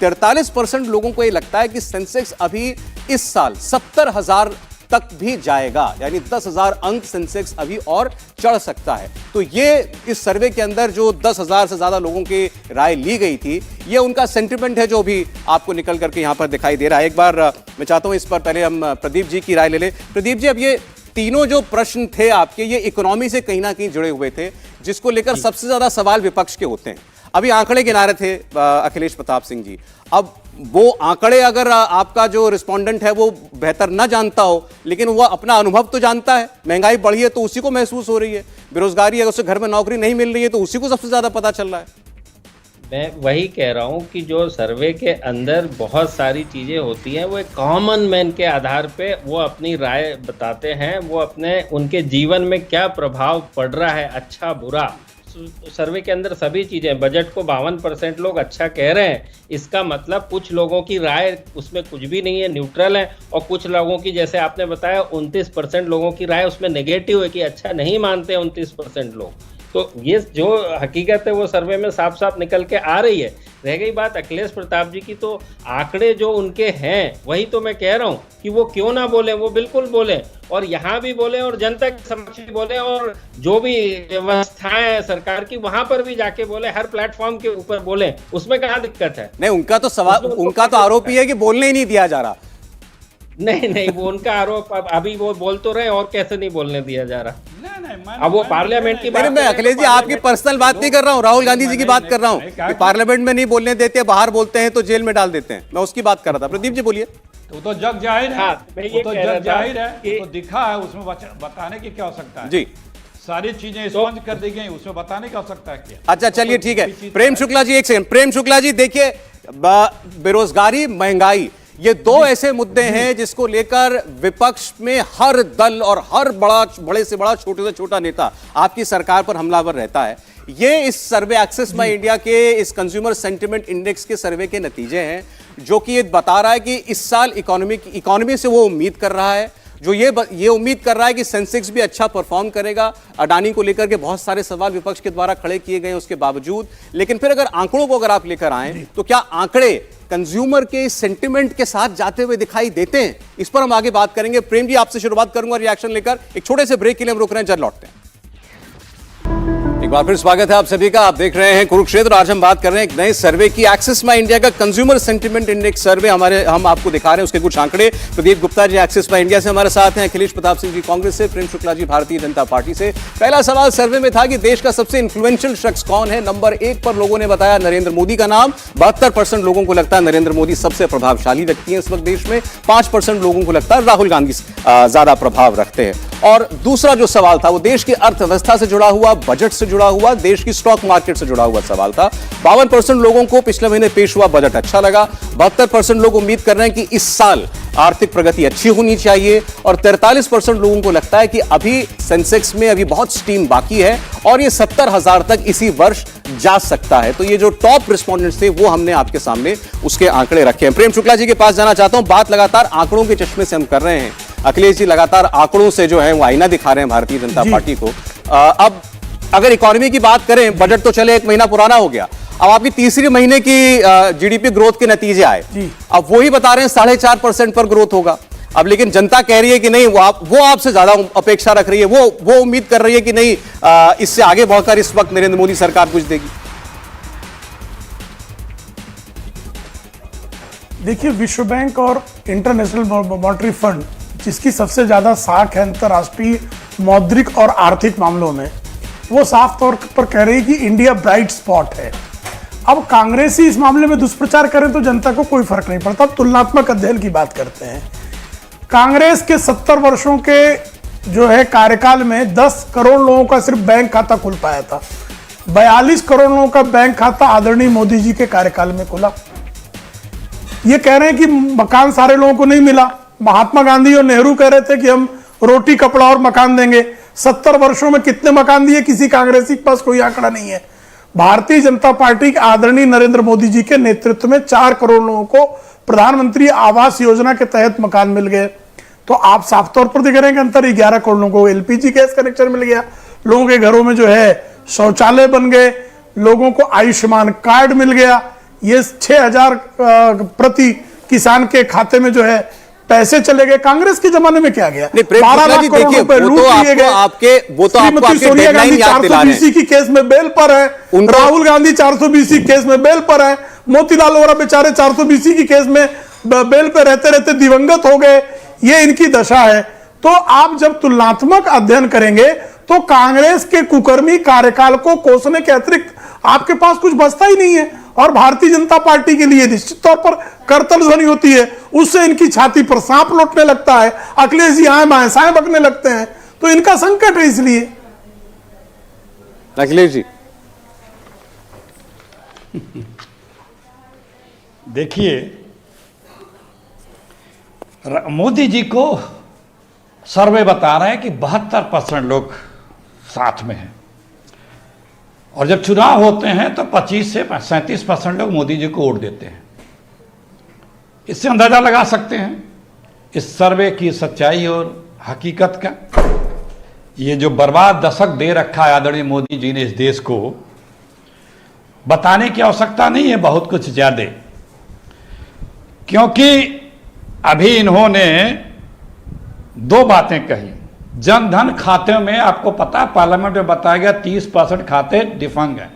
S1: 43% लोगों को ये लगता है कि सेंसेक्स अभी इस साल 70 हजार तक भी जाएगा, यानी 10,000 अंक सेंसेक्स अभी और चढ़ सकता है। तो ये इस सर्वे के अंदर जो 10,000 से ज्यादा लोगों की राय ली गई थी, ये उनका सेंटिमेंट है जो भी आपको निकल करके यहां पर दिखाई दे रहा है। एक बार मैं चाहता हूं इस पर पहले हम प्रदीप जी की राय ले लें। प्रदीप जी, अब ये तीनों जो प्रश्न थे आपके, ये इकोनॉमी से कहीं ना कहीं जुड़े हुए थे, जिसको लेकर सबसे ज्यादा सवाल विपक्ष के होते हैं। अभी आंकड़े गिना रहे थे अखिलेश प्रताप सिंह जी, अब वो आंकड़े अगर आपका जो रिस्पोंडेंट है वो बेहतर ना जानता हो, लेकिन वो अपना अनुभव तो जानता है। महंगाई बढ़ी है तो उसी को महसूस हो रही है, बेरोजगारी अगर उसे घर में नौकरी नहीं मिल रही है तो उसी को सबसे ज्यादा पता चल रहा है।
S2: मैं वही कह रहा हूँ कि जो सर्वे के अंदर बहुत सारी चीज़ें होती हैं वो एक कॉमन मैन के आधार पे वो अपनी राय बताते हैं, वो अपने उनके जीवन में क्या प्रभाव पड़ रहा है, अच्छा बुरा। सर्वे के अंदर सभी चीज़ें, बजट को 52% लोग अच्छा कह रहे हैं, इसका मतलब कुछ लोगों की राय उसमें कुछ भी नहीं है, न्यूट्रल है, और कुछ लोगों की, जैसे आपने बताया 29% लोगों की राय उसमें नेगेटिव है कि अच्छा नहीं मानते 29% लोग। तो ये जो हकीकत है वो सर्वे में साफ साफ निकल के आ रही है। रह गई बात अखिलेश प्रताप जी की, तो आंकड़े जो उनके हैं वही तो मैं कह रहा हूँ कि वो क्यों ना बोले, वो बिल्कुल बोले, और यहाँ भी बोले और जनता के समक्ष भी बोले, और जो भी व्यवस्थाएं है सरकार की वहां पर भी जाके बोले, हर प्लेटफॉर्म के ऊपर बोले, उसमें कहाँ दिक्कत है?
S1: नहीं, उनका तो सवाल, उनका तो आरोप ही है कि बोलने ही नहीं दिया जा रहा।
S2: नहीं, वो उनका आरोप, अभी वो बोल तो रहे, और कैसे नहीं बोलने दिया जा रहा?
S3: नहीं,
S2: अब वो पार्लियामेंट की बात,
S1: मैं अखिलेश जी आपकी पर्सनल बात नहीं कर रहा हूँ, राहुल गांधी जी की बात कर रहा हूँ कि पार्लियामेंट में नहीं बोलने देते, बाहर बोलते हैं तो जेल में डाल देते हैं, मैं उसकी बात कर रहा था। प्रदीप जी बोलिए।
S3: वो तो जग जाहिर है,
S2: हाँ, मैं ये
S3: वो तो
S2: कह रहा
S3: जग
S2: था
S3: जाहिर है,
S2: कि-
S3: वो तो दिखा है, उसमें बताने की क्या आवश्यकता है?
S1: जी,
S3: सारी चीजें स्पष्ट कर दी गई, उसमें बताने की आवश्यकता है क्या?
S1: अच्छा चलिए ठीक है। प्रेम शुक्ला जी, एक सेकंड। प्रेम शुक्ला जी देखिए, बेरोजगारी, महंगाई, ये दो ऐसे मुद्दे हैं जिसको लेकर विपक्ष में हर दल और हर बड़े से बड़ा, छोटे से छोटा नेता आपकी सरकार पर हमलावर रहता है। ये इस सर्वे एक्सेस माई इंडिया के इस कंज्यूमर सेंटिमेंट इंडेक्स के सर्वे के नतीजे हैं, जो कि ये बता रहा है कि इस साल इकोनॉमी से वो उम्मीद कर रहा है, जो ये उम्मीद कर रहा है कि सेंसेक्स भी अच्छा परफॉर्म करेगा। अडानी को लेकर के बहुत सारे सवाल विपक्ष के द्वारा खड़े किए गए उसके बावजूद, लेकिन फिर अगर आंकड़ों को अगर आप लेकर आए तो क्या आंकड़े कंज्यूमर के सेंटिमेंट के साथ जाते हुए दिखाई देते हैं? इस पर हम आगे बात करेंगे। प्रेम जी आपसे शुरुआत करूंगा रिएक्शन लेकर। एक छोटे से ब्रेक के लिए हम रुक रहे हैं, जल्द लौटते हैं। एक बार फिर स्वागत है आप सभी का। आप देख रहे हैं कुरुक्षेत्र। आज हम बात कर रहे हैं एक नए सर्वे की, एक्सिस माई इंडिया का कंज्यूमर सेंटिमेंट इंडेक्स सर्वे। हम आपको दिखा रहे हैं उसके कुछ आंकड़े। प्रदीप गुप्ता जी एक्सिस माई इंडिया से हमारे साथ हैं, अखिलेश प्रताप सिंह जी कांग्रेस से, प्रेम शुक्ला जी भारतीय जनता पार्टी से। पहला सवाल सर्वे में था कि देश का सबसे इन्फ्लुएंशियल शख्स कौन है। नंबर 1 पर लोगों ने बताया नरेंद्र मोदी का नाम। 72% लोगों को लगता है नरेंद्र मोदी सबसे प्रभावशाली व्यक्ति है इस वक्त देश में। 5% लोगों को लगता है राहुल गांधी ज्यादा प्रभाव रखते हैं। और दूसरा जो सवाल था वो देश की अर्थव्यवस्था से जुड़ा हुआ, बजट से जुड़ा हुआ, देश की स्टॉक मार्केट से जुड़ा हुआ सवाल था। 52% लोगों को पिछले महीने पेश हुआ बजट अच्छा लगा। 72% लोग उम्मीद कर रहे हैं कि इस साल आर्थिक प्रगति अच्छी होनी चाहिए। और 43% लोगों को लगता है कि अभी सेंसेक्स में अभी बहुत स्टीम बाकी है और ये 70,000 तक इसी वर्ष जा सकता है। तो ये जो टॉप रिस्पोंडेंट्स थे वो हमने आपके सामने उसके आंकड़े रखे हैं। प्रेम शुक्ला जी के पास जाना चाहता हूं। बात लगातार आंकड़ों के चश्मे से हम कर रहे हैं। अखिलेश जी लगातार आंकड़ों से जो है वो आईना दिखा रहे हैं भारतीय जनता पार्टी को। अब अगर इकोनॉमी की बात करें, बजट तो चले 1 महीना पुराना हो गया, अब आपकी तीसरी महीने की जीडीपी ग्रोथ के नतीजे आए, अब वही बता रहे हैं 4.5% पर ग्रोथ होगा। अब लेकिन जनता कह रही है कि नहीं, वो आपसे ज्यादा अपेक्षा रख रही है, वो उम्मीद कर रही है कि नहीं इससे आगे बढ़कर इस वक्त नरेंद्र मोदी सरकार कुछ देगी।
S4: देखिए, विश्व बैंक और इंटरनेशनल मॉनेटरी फंड, जिसकी सबसे ज्यादा साख है अंतर्राष्ट्रीय मौद्रिक और आर्थिक मामलों में, वो साफ तौर पर कह रही है कि इंडिया ब्राइट स्पॉट है। अब कांग्रेस ही इस मामले में दुष्प्रचार करें तो जनता को कोई फर्क नहीं पड़ता। तुलनात्मक अध्ययन की बात करते हैं। कांग्रेस के 70 वर्षों के जो है कार्यकाल में 10 करोड़ लोगों का सिर्फ बैंक खाता खुल पाया था। 42 करोड़ लोगों का बैंक खाता आदरणीय मोदी जी के कार्यकाल में खुला। ये कह रहे हैं कि मकान सारे लोगों को नहीं मिला। महात्मा गांधी और नेहरू कह रहे थे कि हम रोटी, कपड़ा और मकान देंगे। 70 वर्षों में कितने मकान दिए, किसी कांग्रेसी के पास कोई आंकड़ा नहीं है। भारतीय जनता पार्टी के आदरणीय नरेंद्र मोदी जी के नेतृत्व में 4 करोड़ लोगों को प्रधानमंत्री आवास योजना के तहत मकान मिल गए। तो आप साफ तौर पर देख रहे हैं कि अंतर 11 करोड़ लोगों को एलपीजी गैस कनेक्शन मिल गया, लोगों के घरों में जो है शौचालय बन गए, लोगों को आयुष्मान कार्ड मिल गया। ये 6,000 प्रति किसान के खाते में जो है पैसे चले गए। कांग्रेस के जमाने में क्या गया? 12 लाख करोड़ रुपए लूट लिए गए। श्रीमती सोनिया गांधी 420 की केस में बेल पर है, राहुल गांधी 420 केस में बेल पर है, मोतीलाल वोरा बेचारे 420 की केस में बेल पे रहते रहते दिवंगत हो गए। ये इनकी दशा है। तो आप जब तुलनात्मक अध्ययन करेंगे तो कांग्रेस के कुकर्मी कार्यकाल को कोसने के अतिरिक्त आपके पास कुछ बचता ही नहीं है। और भारतीय जनता पार्टी के लिए निश्चित तौर पर करतल ध्वनि होती है, उससे इनकी छाती पर सांप लौटने लगता है, अखिलेश जी आए बाएं साएं बकने लगते हैं, तो इनका संकट है। इसलिए
S1: अखिलेश जी
S3: देखिए, मोदी जी को सर्वे बता रहे हैं कि 72% लोग साथ में हैं, और जब चुनाव होते हैं तो 25 से 37% लोग मोदी जी को वोट देते हैं। इससे अंदाजा लगा सकते हैं इस सर्वे की सच्चाई और हकीकत का। ये जो बर्बाद दशक दे रखा है आदरणीय मोदी जी ने इस देश को, बताने की आवश्यकता नहीं है बहुत कुछ ज्यादा, क्योंकि अभी इन्होंने 2 बातें कही। जनधन खाते में आपको पता, पार्लियामेंट में बताया गया 30% खाते डिफंग हैं,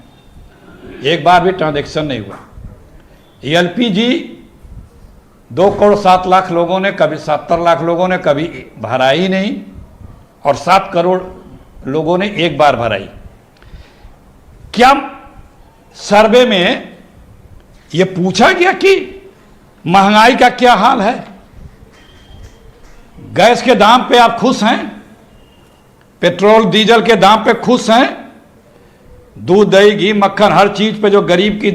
S3: एक बार भी ट्रांजैक्शन नहीं हुआ। एलपीजी 2 करोड़ 7 लाख लोगों ने, कभी 70 लाख लोगों ने कभी भरा ही नहीं, और 7 करोड़ लोगों ने एक बार भराई। क्या सर्वे में यह पूछा गया कि महंगाई का क्या हाल है? गैस के दाम पे आप खुश हैं? पेट्रोल डीजल के दाम पे खुश हैं? दूध दही घी मक्खन हर चीज पे जो गरीब की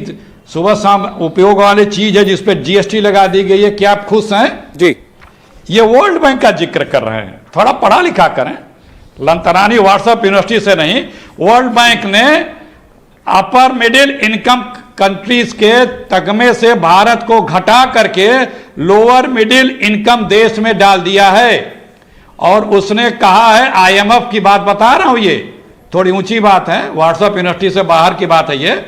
S3: सुबह शाम उपयोग वाली चीज है, जिस पे जीएसटी लगा दी गई है, क्या आप खुश हैं?
S1: जी,
S3: ये वर्ल्ड बैंक का जिक्र कर रहे हैं। थोड़ा पढ़ा लिखा करें, लंतरानी व्हाट्सएप यूनिवर्सिटी से नहीं। वर्ल्ड बैंक ने अपर मिडिल इनकम कंट्रीज के तगमे से भारत को घटा करके लोअर मिडिल इनकम देश में डाल दिया है। और उसने कहा है, आईएमएफ की बात बता रहा हूं, ये थोड़ी ऊंची बात है, व्हाट्सएप यूनिवर्सिटी से बाहर की बात है ये।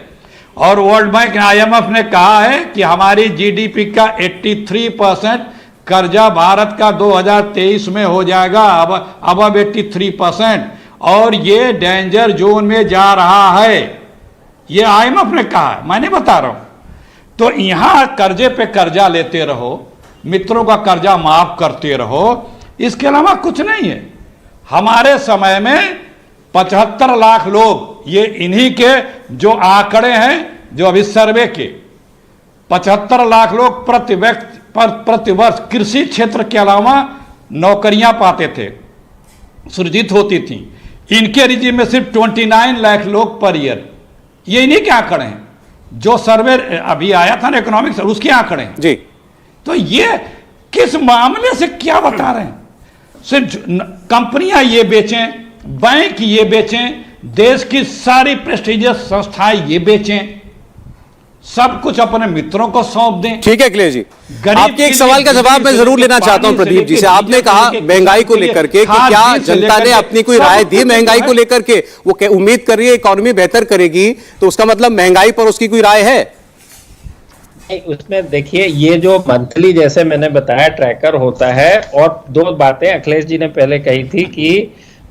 S3: और वर्ल्ड बैंक आईएमएफ ने कहा है कि हमारी जीडीपी का 83% कर्जा भारत का 2023 में हो जाएगा, अब 83%, और ये डेंजर जोन में जा रहा है। ये आईएमएफ ने कहा है, मैं नहीं बता रहा हूं। तो यहां कर्जे पे कर्जा लेते रहो, मित्रों का कर्जा माफ करते रहो, इसके अलावा कुछ नहीं है। हमारे समय में 75 लाख लोग, ये इन्हीं के जो आंकड़े हैं जो अभी सर्वे के, 75 लाख लोग प्रति वर्ष कृषि क्षेत्र के अलावा नौकरियां पाते थे, सृजित होती थी। इनके रिजिम में सिर्फ 29 लाख लोग पर ईयर। ये इन्हीं के आंकड़े हैं, जो सर्वे अभी आया था ना इकोनॉमिक्स, उसके आंकड़े हैं
S1: जी।
S3: तो ये किस मामले से क्या बता रहे हैं? सिर्फ कंपनियां ये बेचें, बैंक ये बेचें, देश की सारी प्रेस्टिजियस संस्थाएं ये बेचें, सब कुछ अपने मित्रों को सौंप दें।
S1: ठीक है अखिलेश जी, आपके एक सवाल का जवाब मैं जरूर लेना चाहता हूं प्रदीप जी से। आपने कहा महंगाई को लेकर के कि क्या जनता ने अपनी कोई राय दी महंगाई को लेकर के? वो उम्मीद कर रही है इकोनॉमी बेहतर करेगी, तो उसका मतलब महंगाई पर उसकी कोई राय है?
S2: उसमें देखिए, ये जो मंथली जैसे मैंने बताया ट्रैकर होता है, और 2 बातें अखिलेश जी ने पहले कही थी कि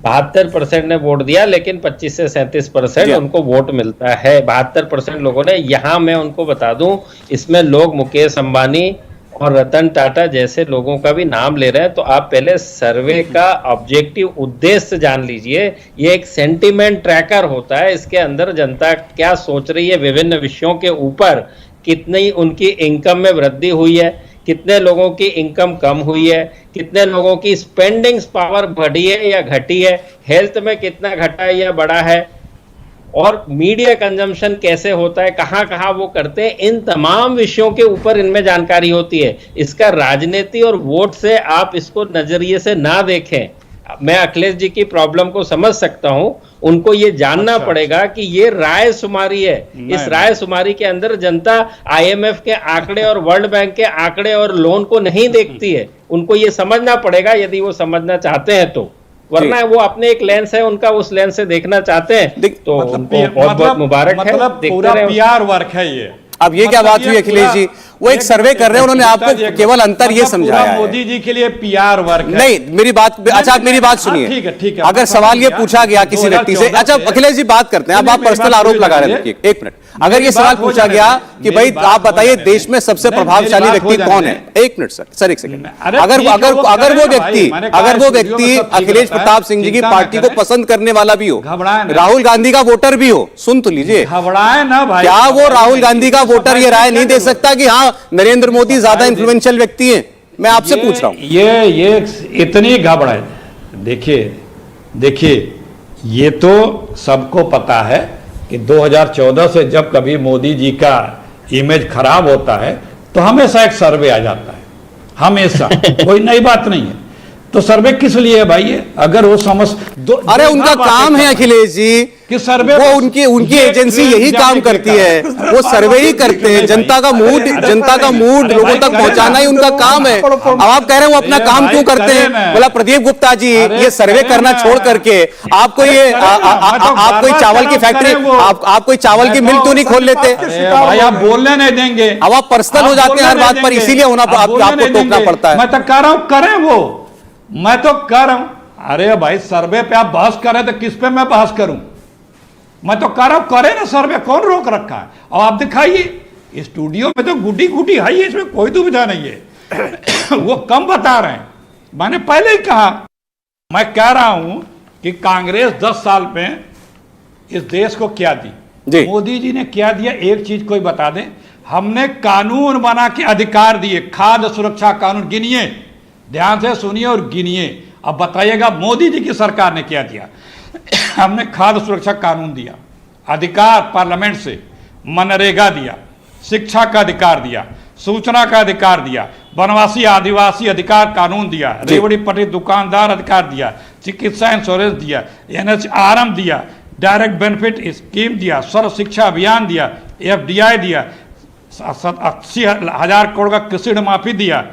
S2: 72% ने वोट दिया, लेकिन 25 से 37% उनको वोट मिलता है। 72% लोगों ने, यहां मैं उनको बता दूं, इसमें लोग मुकेश अंबानी और रतन टाटा जैसे लोगों का भी नाम ले रहे हैं। तो आप पहले सर्वे का ऑब्जेक्टिव उद्देश्य जान लीजिए। ये एक सेंटीमेंट ट्रैकर होता है, इसके अंदर जनता क्या सोच रही है विभिन्न विषयों के ऊपर, कितनी उनकी इनकम में वृद्धि हुई है, कितने लोगों की इनकम कम हुई है, कितने लोगों की स्पेंडिंग्स पावर बढ़ी है या घटी है, हेल्थ में कितना घटा है या बढ़ा है, और मीडिया कंजम्पशन कैसे होता है, कहाँ कहाँ वो करते हैं, इन तमाम विषयों के ऊपर इनमें जानकारी होती है। इसका राजनीति और वोट से आप इसको नजरिए से ना देखें। मैं अखिलेश जी की प्रॉब्लम को समझ सकता हूं, उनको ये जानना पड़ेगा कि ये राय शुमारी है। इस राय शुमारी के अंदर जनता आईएमएफ के आंकड़े और वर्ल्ड बैंक के आंकड़े और लोन को नहीं देखती है। उनको ये समझना पड़ेगा, यदि वो समझना चाहते हैं तो, वरना वो अपने एक लेंस है उनका, उस लेंस से देखना चाहते हैं तो उनको बहुत बहुत मुबारक है।
S3: पूरा पीआर वर्क है ये।
S1: अब ये क्या बात हुई अखिलेश जी? वो एक सर्वे कर रहे हैं, उन्होंने आपको केवल अंतर ये समझाया है।
S3: मोदी जी के लिए पीआर वर्क है।
S1: नहीं, मेरी बात, अच्छा मेरी बात सुनिए।
S3: ठीक है, ठीक है।
S1: अगर सवाल ये पूछा गया किसी व्यक्ति से, अच्छा अखिलेश जी बात करते हैं, अब आप पर्सनल आरोप लगा रहे हैं, एक मिनट, अगर ये सवाल पूछा गया कि भाई आप बताइए देश में सबसे प्रभावशाली व्यक्ति कौन है, एक मिनट सर एक सेकंड, अगर वो व्यक्ति अखिलेश प्रताप सिंह जी की पार्टी को पसंद करने वाला भी हो, राहुल गांधी का वोटर भी हो, सुन तो लीजिए,
S3: घबराए ना भाई,
S1: क्या वो राहुल गांधी का वोटर ये राय नहीं दे सकता कि हाँ नरेंद्र मोदी ज्यादा इंफ्लुएंशियल व्यक्ति है? मैं आपसे पूछ रहा हूं।
S3: ये इतनी घबराए, देखिए ये तो सबको पता है कि 2014 से जब कभी मोदी जी का इमेज खराब होता है तो हमेशा एक सर्वे आ जाता है, हमेशा कोई नई बात नहीं है। तो सर्वे किस लिए है भाई? ये अगर वो समझ
S1: अरे उनका काम है अखिलेश जी
S3: कि सर्वे,
S1: वो उनकी एजेंसी यही काम करती है, वो सर्वे ही करते हैं, जनता का मूड लोगों तक पहुंचाना ही उनका काम है। अब आप कह रहे हैं वो अपना काम क्यों करते हैं? बोला प्रदीप गुप्ता जी ये सर्वे करना छोड़ करके आप कोई चावल की फैक्ट्री, आप कोई चावल की मिल क्यों नहीं खोल लेते?
S3: भाई आप बोलने नहीं देंगे,
S1: अब आप पर्सनल हो जाते हैं हर बात पर, इसीलिए आपको टोकना पड़ता है।
S3: मैं तो कह रहा हूं करें वो, मैं तो कह रहा हूं। अरे भाई सर्वे पे आप बहस करें तो किस पे मैं बहस करूं? मैं तो कह रहा हूं करें ना सर्वे, कौन रोक रखा है? और आप दिखाइए स्टूडियो में तो गुटी गुटी हाई है, इसमें कोई दुविधा नहीं है। वो कम बता रहे हैं, मैंने पहले ही कहा, मैं कह रहा हूं कि कांग्रेस 10 साल में इस देश को क्या दी, मोदी जी ने क्या दिया? एक चीज कोई बता दें। हमने कानून बना के अधिकार दिए, खाद्य सुरक्षा कानून, गिनिए, ध्यान से सुनिए और गिनिए, अब बताइएगा मोदी जी की सरकार ने क्या दिया। हमने खाद्य सुरक्षा कानून दिया, अधिकार पार्लियामेंट से, मनरेगा दिया, शिक्षा का अधिकार दिया, सूचना का अधिकार दिया, वनवासी आदिवासी अधिकार कानून दिया, रेवड़ी पटरी दुकानदार अधिकार दिया, चिकित्सा इंश्योरेंस दिया, NHRM दिया, डायरेक्ट बेनिफिट स्कीम दिया, सर्व शिक्षा अभियान दिया, FDI दिया, 80,000 करोड़ का कृषि ऋण माफी दिया,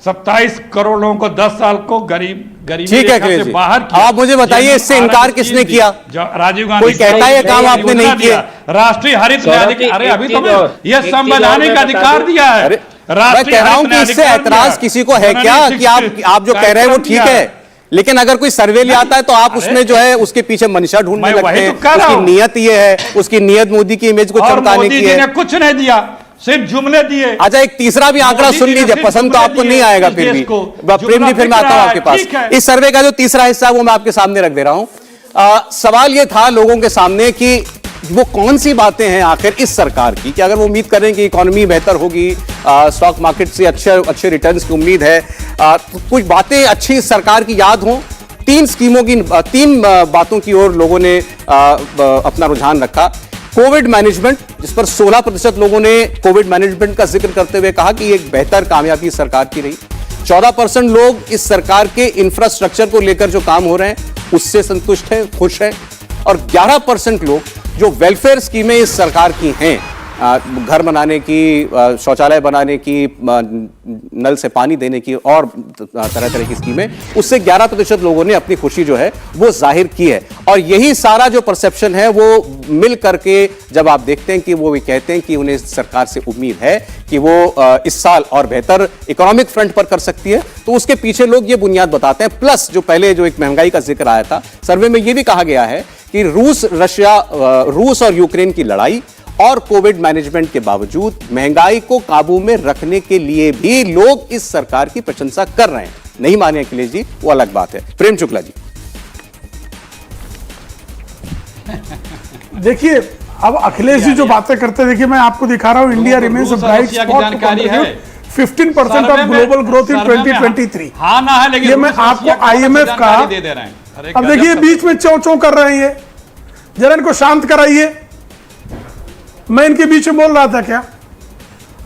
S3: 27 करोड़ लोगों को 10 साल को गरीबी रेखा से बाहर किया।
S1: आप मुझे बताइए इससे इनकार किसने किया?
S3: राजीव गांधी।
S1: कोई कहता है काम आपने नहीं किया?
S3: राष्ट्रीय हरित न्यायाधिकरण, अरे अभी तो ये संवैधानिक अधिकार दिया है।
S1: मैं कह रहा हूं कि इससे ऐतराज किसी को है क्या कि आप जो कह रहे हैं वो ठीक है, लेकिन अगर कोई सर्वे ले आता है तो आप उसमें जो है उसके पीछे मंशा ढूंढने लगते हैं। उसकी नीयत ये है, उसकी नीयत मोदी की इमेज को चमकाने की है।
S3: कुछ नहीं दिया, सिर्फ जुमले दिए।
S1: अच्छा एक तीसरा भी आंकड़ा सुन लीजिए, पसंद तो आपको नहीं आएगा फिर भी, प्रेम जी फिर मैं आता हूं आपके पास। इस सर्वे का जो तीसरा हिस्सा है वो मैं आपके सामने रख दे रहा हूं। सवाल ये था लोगों के सामने कि वो कौन सी बातें हैं आखिर इस सरकार की कि अगर वो उम्मीद करें कि इकोनॉमी बेहतर होगी, स्टॉक मार्केट से अच्छे रिटर्न्स की उम्मीद है, तो कुछ बातें अच्छी इस सरकार की याद हों। 3 बातों की ओर लोगों ने अपना रुझान रखा। कोविड मैनेजमेंट, जिस पर 16% लोगों ने कोविड मैनेजमेंट का जिक्र करते हुए कहा कि एक बेहतर कामयाबी सरकार की रही। 14% लोग इस सरकार के इंफ्रास्ट्रक्चर को लेकर जो काम हो रहे हैं उससे संतुष्ट हैं, खुश हैं, और 11% लोग जो वेलफेयर स्कीमें इस सरकार की हैं, घर बनाने की, शौचालय बनाने की, नल से पानी देने की और तरह तरह की स्कीमें, उससे 11% लोगों ने अपनी खुशी जो है वो जाहिर की है। और यही सारा जो परसेप्शन है वो मिल करके जब आप देखते हैं कि वो भी कहते हैं कि उन्हें इस सरकार से उम्मीद है कि वो इस साल और बेहतर इकोनॉमिक फ्रंट पर कर सकती है, तो उसके पीछे लोग ये बुनियाद बताते हैं। प्लस जो पहले जो एक महंगाई का जिक्र आया था, सर्वे में ये भी कहा गया है कि रूस और यूक्रेन की लड़ाई और कोविड मैनेजमेंट के बावजूद महंगाई को काबू में रखने के लिए भी लोग इस सरकार की प्रशंसा कर रहे हैं। नहीं माने अखिलेश जी, वो अलग बात है। प्रेम शुक्ला जी
S4: देखिए, अब अखिलेश जी जो बातें करते हैं, देखिए मैं आपको दिखा रहा हूं, India remains a bright spot to contribute 15% of global growth in 2023।
S3: हाँ ना है, लेकिन
S4: ये मैं आपको IMF का अब देखिए बीच में चौ चौ कर रहे हैं, जरा इनको शांत कराइए। मैं इनके बीच में बोल रहा था क्या?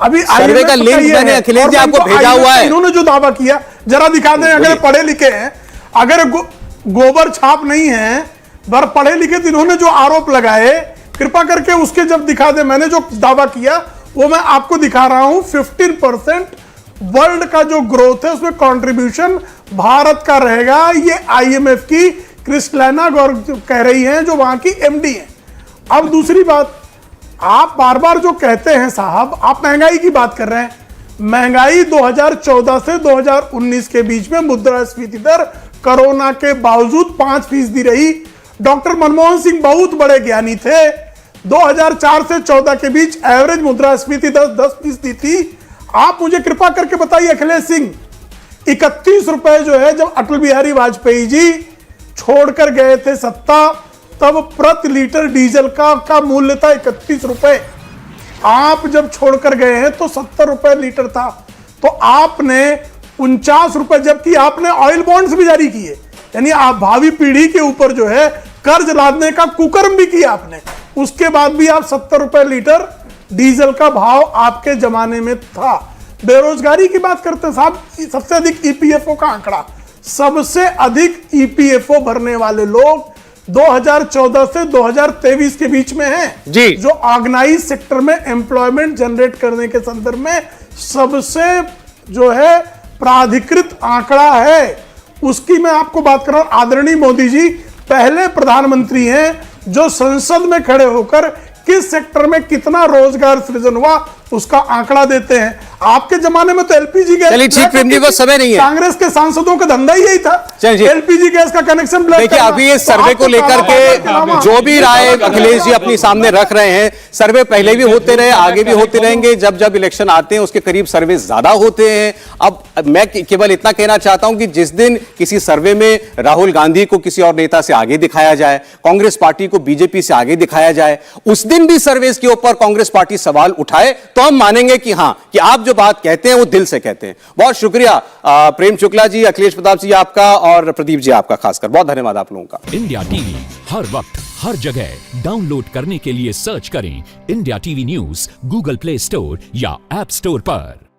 S4: अभी
S1: सर्वे का लिंक मैंने अखिलेश जी आपको भेजा हुआ है।
S4: इन्होंने जो दावा किया जरा दिखा दें, अगर पढ़े लिखे हैं, अगर गोबर छाप नहीं है पर पढ़े लिखे, तो इन्होंने जो आरोप लगाए कृपा करके उसके जब दिखा दे। मैंने जो दावा किया वो मैं आपको दिखा रहा हूं। 15% वर्ल्ड का जो ग्रोथ है उसमें कंट्रीब्यूशन भारत का रहेगा। ये IMF की क्रिस्टलाना कह रही हैं, जो वहां की MD हैं। अब दूसरी बात, आप बार बार जो कहते हैं साहब, आप महंगाई की बात कर रहे हैं। महंगाई 2014 से 2019 के बीच में मुद्रास्फीति दर कोरोना के बावजूद 5% रही। डॉक्टर मनमोहन सिंह बहुत बड़े ज्ञानी थे, 2004 से 14 के बीच एवरेज मुद्रास्फीति 10% थी। आप मुझे कृपा करके बताइए अखिलेश सिंह, 31 रुपए जो है जब अटल बिहारी वाजपेयी जी छोड़कर गए थे सत्ता, तब प्रति लीटर डीजल का मूल्य था 31 रुपए। आप जब छोड़कर गए हैं तो 70 रुपए लीटर था। तो आपने 49 रुपए, जबकि आपने ऑयल बॉन्ड्स भी जारी किए, यानी आप भावी पीढ़ी के ऊपर जो है कर्ज लादने का कुकर्म भी किया आपने। उसके बाद भी आप 70 रुपए लीटर डीजल का भाव आपके जमाने में था। बेरोजगारी की बात करते हैं साहब, सबसे अधिक ईपीएफओ का आंकड़ा, सबसे अधिक ईपीएफओ भरने वाले लोग 2014 से 2023 के बीच में हैं
S1: जी,
S4: जो ऑर्गेनाइज सेक्टर में एम्प्लॉयमेंट जनरेट करने के संदर्भ में सबसे जो है प्राधिकृत आंकड़ा है। उसकी मैं आपको बात कर रहा हूं। आदरणीय मोदी जी पहले प्रधानमंत्री हैं जो संसद में खड़े होकर किस सेक्टर में कितना रोजगार सृजन हुआ उसका आंकड़ा देते हैं। आपके जमाने में तो एलपीजी गैस,
S1: चलिए ठीक, प्रेम जी को समय नहीं है।
S4: कांग्रेस के सांसदों का धंधा ही यही था, एलपीजी गैस का कनेक्शन ब्लॉक।
S1: देखिए अभी इस सर्वे को लेकर के जो भी राय अखिलेश जी अपनी सामने रख रहे हैं, सर्वे पहले भी होते रहे, आगे भी होते रहेंगे। जब जब इलेक्शन आते हैं उसके करीब सर्वे ज्यादा होते हैं। अब मैं केवल इतना कहना चाहता हूं कि जिस दिन किसी सर्वे में राहुल गांधी को किसी और नेता से आगे दिखाया जाए, कांग्रेस पार्टी को बीजेपी से आगे दिखाया जाए, उस दिन भी सर्वे के ऊपर कांग्रेस पार्टी सवाल उठाए तो हम मानेंगे कि हां, कि आप जो बात कहते हैं वो दिल से कहते हैं। बहुत शुक्रिया प्रेम शुक्ला जी, अखिलेश प्रताप जी आपका, और प्रदीप जी आपका खासकर बहुत धन्यवाद आप लोगों का।
S5: इंडिया टीवी हर वक्त हर जगह डाउनलोड करने के लिए सर्च करें India TV news Google play store या ऐप स्टोर पर।